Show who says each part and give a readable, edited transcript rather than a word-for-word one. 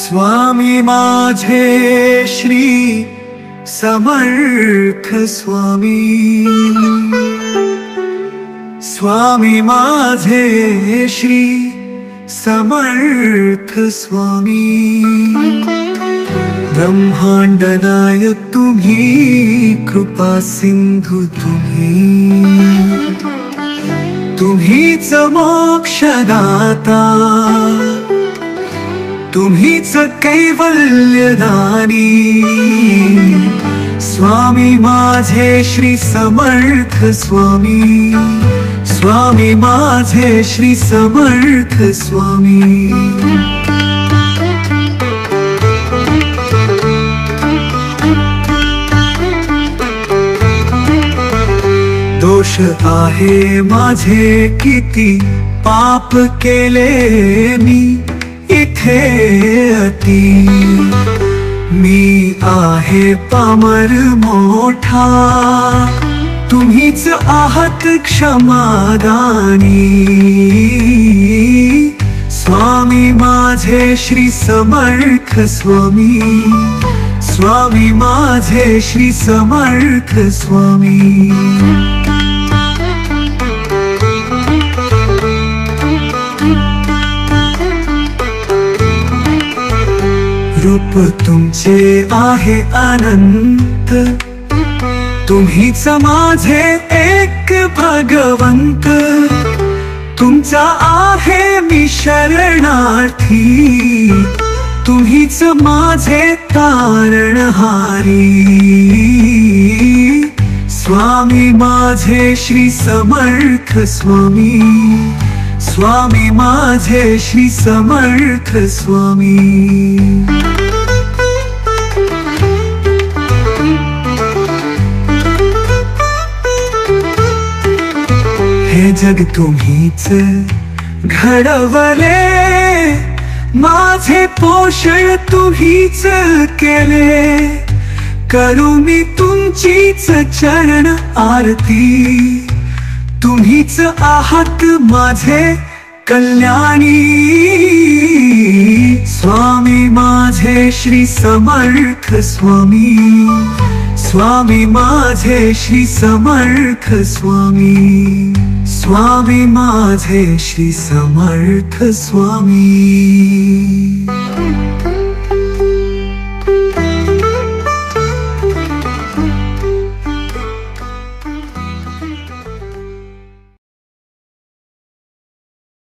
Speaker 1: स्वामी माझे श्री समर्थ स्वामी, स्वामी माझे श्री समर्थ स्वामी। ब्रह्मांड नायक तुम्ही, कृपा सिंधू तुम्ही, तुम्हीच मोक्षदाता, तुम्हीच कैवल्यदानी। स्वामी माझे श्री समर्थ स्वामी, स्वामी माझे श्री समर्थ स्वामी। दोष आहे माझे किती, पाप केले मी इथे अति। मी आहे पामर मोठा, तुम्हीच आहात क्षमादानी। स्वामी माझे श्री समर्थ स्वामी, स्वामी माझे श्री समर्थ स्वामी। रूप तुमचे आहे अनंत, तुम्हीच माझे एक भगवंत। तुमचा आहे मी शरणार्थी, तुम्हीच माझे तारणहारी। स्वामी माझे श्री समर्थ स्वामी, स्वामी माझे श्री समर्थ स्वामी। हे जग तुम्हीच घडवले, माझे पोषण तुम्हीच केले। करू मी तुमचीच चरण आरती, तुम्हीच आहात माझे कल्याणी। स्वामी माझे श्री समर्थ स्वामी, स्वामी माझे श्री समर्थ स्वामी, स्वामी माझे श्री समर्थ स्वामी।